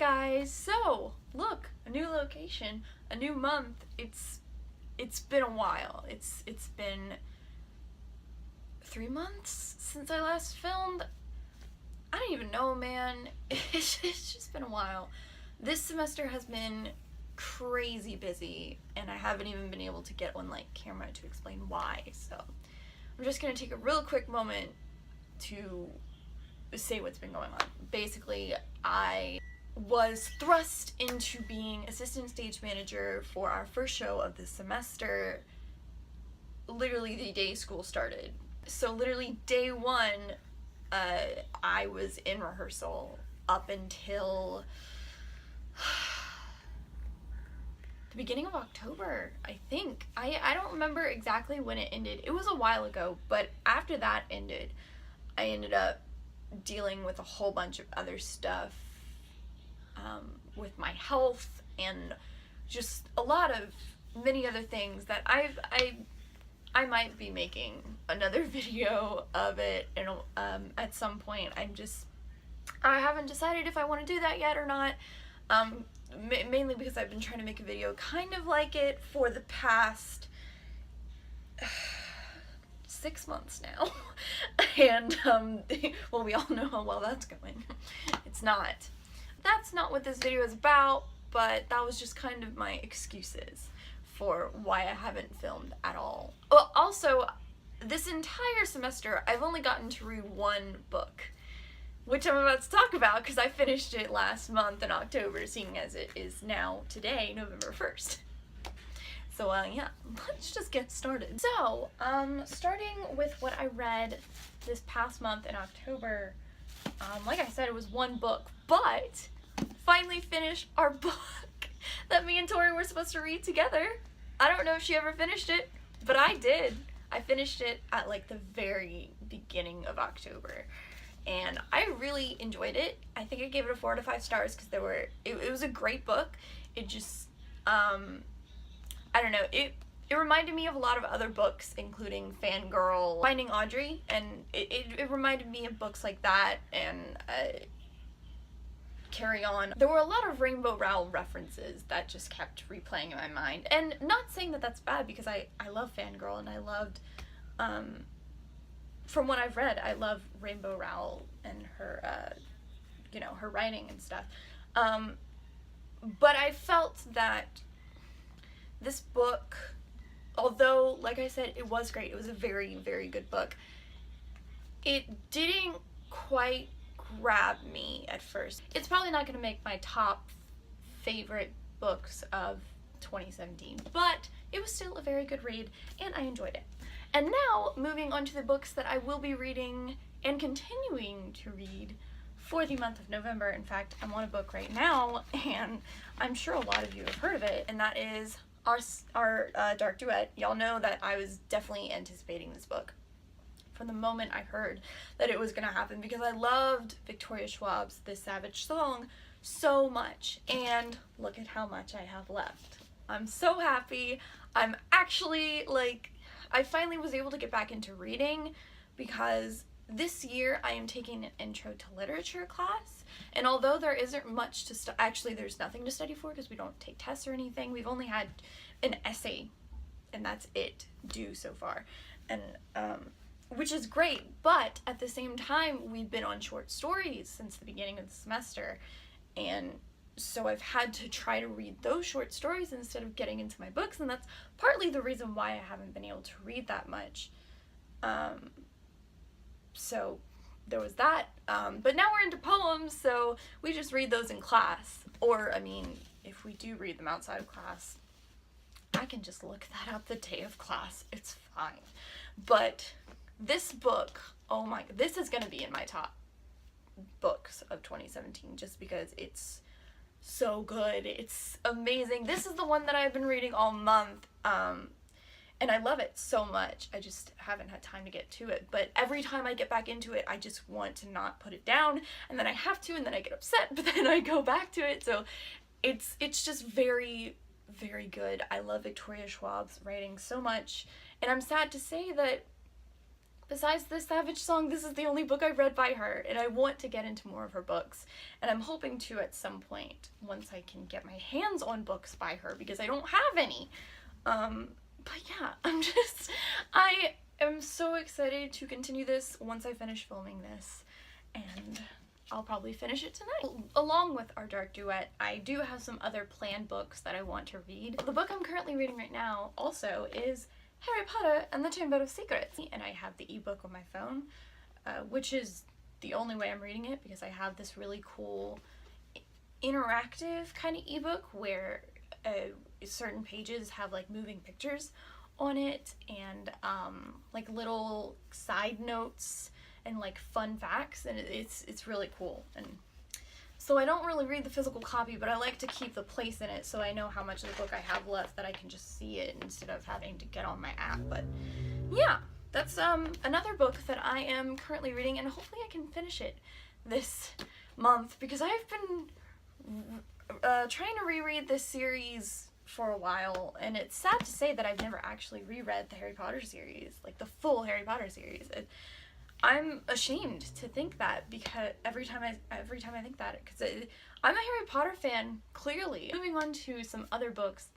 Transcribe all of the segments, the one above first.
guys, so look, a new location, a new month. It's been a while. It's been 3 months since I last filmed. I don't even know, man. It's just been a while. This semester has been crazy busy, and I haven't even been able to get on camera to explain why. So I'm just gonna take a real quick moment to say what's been going on. Basically, I was thrust into being assistant stage manager for our first show of the semester literally the day school started. So literally day one, I was in rehearsal up until the beginning of October, I think. I don't remember exactly when it ended. It was a while ago, but after that ended, I ended up dealing with a whole bunch of other stuff with my health and just a lot of many other things that I might be making another video of it, and at some point. I haven't decided if I want to do that yet or not, mainly because I've been trying to make a video kind of like it for the past 6 months now. And well, we all know how well that's going. That's not what this video is about, but that was just kind of my excuses for why I haven't filmed at all. Well, also, this entire semester, I've only gotten to read one book, which I'm about to talk about because I finished it last month in October, seeing as it is now today, November 1st. So, yeah, let's just get started. So, starting with what I read this past month in October, like I said, it was one book, but finally finished our book that me and Tori were supposed to read together. I don't know if she ever finished it, but I did. I finished it at the very beginning of October, and I really enjoyed it. I think I gave it a 4 out of 5 stars because it was a great book. It just, I don't know, it reminded me of a lot of other books, including Fangirl, Finding Audrey, and it reminded me of books like that, and Carry On. There were a lot of Rainbow Rowell references that just kept replaying in my mind, and not saying that that's bad because I love Fangirl, and I loved, from what I've read, I love Rainbow Rowell and her, her writing and stuff, but I felt that this book, although, like I said, it was great, it was a very, very good book, it didn't quite grab me at first. It's probably not going to make my top favorite books of 2017, but it was still a very good read, and I enjoyed it. And now, moving on to the books that I will be reading and continuing to read for the month of November. In fact, I'm on a book right now, and I'm sure a lot of you have heard of it, and that is our Dark Duet. Y'all know that I was definitely anticipating this book from the moment I heard that it was gonna happen, because I loved Victoria Schwab's This Savage Song so much, and look at how much I have left. I'm so happy. I'm actually, I finally was able to get back into reading, because this year I am taking an Intro to Literature class, and although there isn't much to actually there's nothing to study for because we don't take tests or anything. We've only had an essay, and that's it, due so far, and which is great, but at the same time we've been on short stories since the beginning of the semester, and so I've had to try to read those short stories instead of getting into my books, and that's partly the reason why I haven't been able to read that much. So there was that, but now we're into poems, so we just read those in class, or, I mean, if we do read them outside of class, I can just look that up the day of class, it's fine. But this book, oh my, this is going to be in my top books of 2017, just because it's so good, it's amazing. This is the one that I've been reading all month, and I love it so much. I just haven't had time to get to it, but every time I get back into it, I just want to not put it down, and then I have to, and then I get upset, but then I go back to it, so it's just very, very good. I love Victoria Schwab's writing so much, and I'm sad to say that besides The Savage Song, this is the only book I've read by her, and I want to get into more of her books. And I'm hoping to at some point, once I can get my hands on books by her, because I don't have any. But yeah, I am so excited to continue this once I finish filming this, and I'll probably finish it tonight. Along with our dark duet, I do have some other planned books that I want to read. The book I'm currently reading right now also is Harry Potter and the Chamber of Secrets, and I have the ebook on my phone, which is the only way I'm reading it, because I have this really cool interactive kind of ebook where certain pages have like moving pictures on it, and like little side notes and like fun facts, and it's really cool. And so I don't really read the physical copy, but I like to keep the place in it so I know how much of the book I have left, that I can just see it instead of having to get on my app. But yeah, that's another book that I am currently reading, and hopefully I can finish it this month, because I've been trying to reread this series for a while, and it's sad to say that I've never actually reread the Harry Potter series, like the full Harry Potter series. I'm ashamed to think that, because every time I think that, because I'm a Harry Potter fan, clearly. Moving on to some other books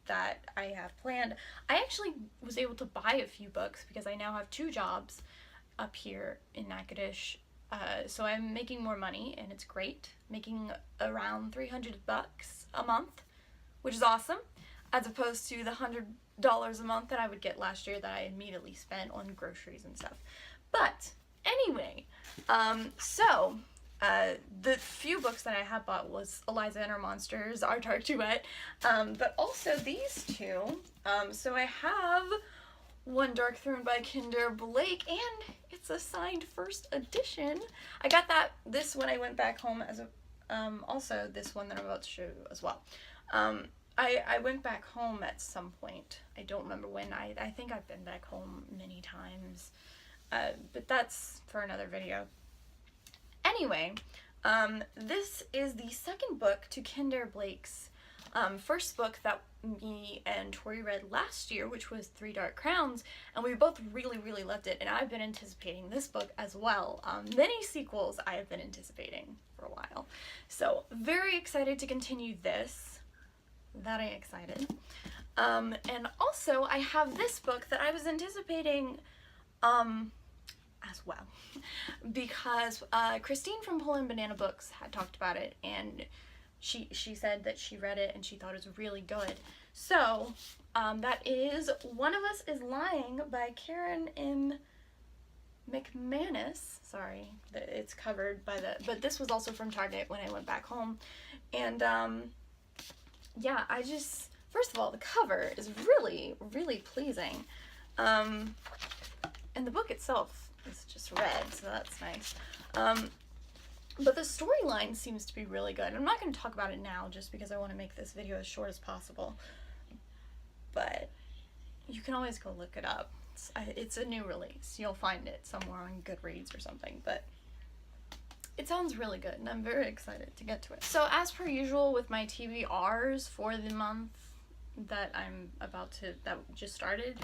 that I have planned, I actually was able to buy a few books because I now have 2 jobs up here in Natchitoches, so I'm making more money, and it's great, making around $300 a month, which is awesome, as opposed to the $100 a month that I would get last year that I immediately spent on groceries and stuff. But anyway, the few books that I have bought was Eliza and Her Monsters, Our Dark Duet, but also these 2. So I have One Dark Throne by Kinder Blake, and it's a signed first edition. I got this when I went back home, as a also this one that I'm about to show you as well. I went back home at some point. I don't remember when. I think I've been back home many times. But that's for another video. Anyway, this is the second book to Kinder Blake's first book that me and Tori read last year, which was 3 Dark Crowns, and we both really, really loved it, and I've been anticipating this book as well. Many sequels I have been anticipating for a while. So, very excited to continue this. Very excited. And also, I have this book that I was anticipating as well, because Christine from Poland Banana Books had talked about it, and she said that she read it and she thought it was really good. So that is One of Us is Lying by Karen M. McManus. Sorry, it's covered by but this was also from Target when I went back home. And yeah, first of all, the cover is really, really pleasing. And the book itself is just red, so that's nice. But the storyline seems to be really good. I'm not going to talk about it now just because I want to make this video as short as possible. But you can always go look it up. It's a new release. You'll find it somewhere on Goodreads or something. But it sounds really good, and I'm very excited to get to it. So as per usual with my TBRs for the month that that just started,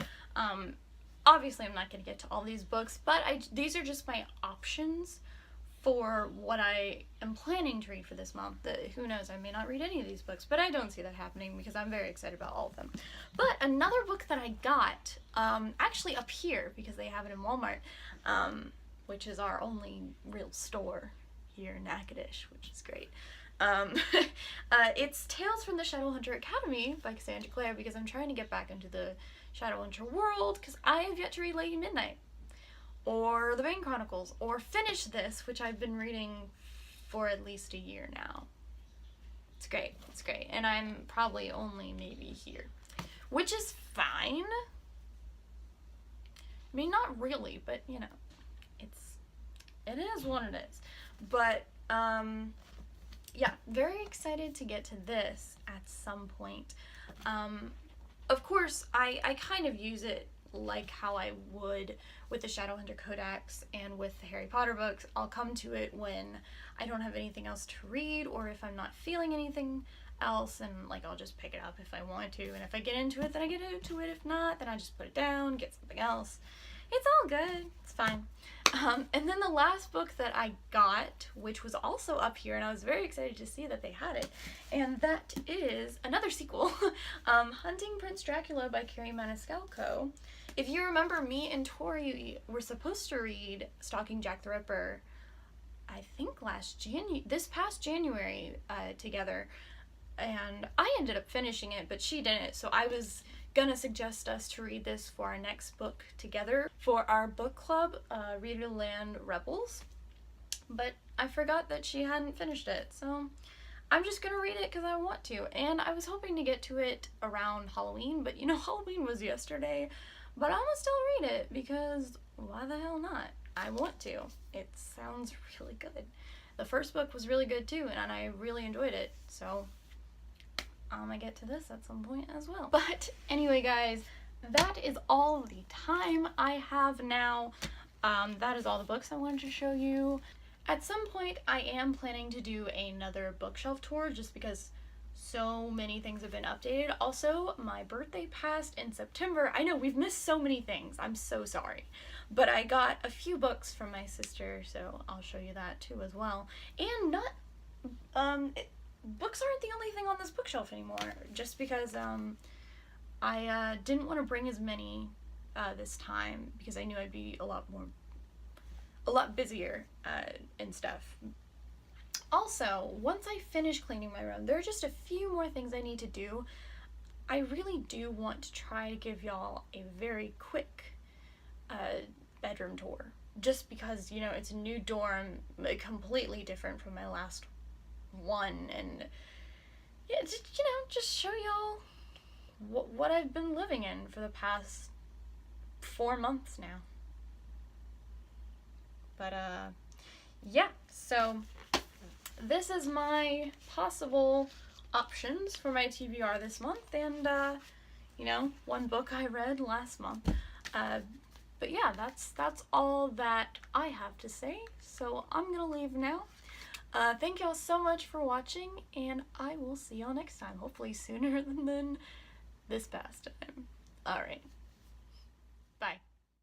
obviously I'm not going to get to all these books, but these are just my options for what I am planning to read for this month. Who knows, I may not read any of these books, but I don't see that happening because I'm very excited about all of them. But another book that I got, actually up here, because they have it in Walmart, which is our only real store here in Natchitoches, which is great. It's Tales from the Shadowhunter Academy by Cassandra Clare, because I'm trying to get back into the Shadowhunter world, because I have yet to read Lady Midnight, or The Bane Chronicles, or finish this, which I've been reading for at least a year now. It's great, and I'm probably only maybe here, which is fine. I mean, not really, but you know, it is what it is. But yeah, very excited to get to this at some point. Of course, I kind of use it like how I would with the Shadowhunter Codex and with the Harry Potter books. I'll come to it when I don't have anything else to read, or if I'm not feeling anything else, and like I'll just pick it up if I want to, and if I get into it, then I get into it. If not, then I just put it down, get something else. It's all good. It's fine. And then the last book that I got, which was also up here, and I was very excited to see that they had it, and that is another sequel, Hunting Prince Dracula by Carrie Maniscalco. If you remember, me and Tori were supposed to read Stalking Jack the Ripper, I think this past January together, and I ended up finishing it, but she didn't, so I was gonna suggest us to read this for our next book together for our book club, Readerland Rebels, but I forgot that she hadn't finished it, so I'm just gonna read it because I want to, and I was hoping to get to it around Halloween, but you know, Halloween was yesterday, but I'm gonna still read it because why the hell not? I want to. It sounds really good. The first book was really good too, and I really enjoyed it, so I'm gonna get to this at some point as well. But anyway, guys, that is all the time I have now. That is all the books I wanted to show you. At some point, I am planning to do another bookshelf tour just because so many things have been updated. Also, my birthday passed in September. I know, we've missed so many things. I'm so sorry. But I got a few books from my sister, so I'll show you that too as well. And books aren't the only thing on this bookshelf anymore, just because I didn't want to bring as many this time because I knew I'd be a lot busier and stuff. Also, once I finish cleaning my room, there are just a few more things I need to do. I really do want to try to give y'all a very quick bedroom tour, just because, you know, it's a new dorm, completely different from my last one, and yeah, just, you know, just show y'all what I've been living in for the past 4 months now. But yeah, so this is my possible options for my TBR this month, and you know, one book I read last month. But yeah, that's all that I have to say, so I'm gonna leave now. Thank y'all so much for watching, and I will see y'all next time, hopefully sooner than this past time. Alright, bye.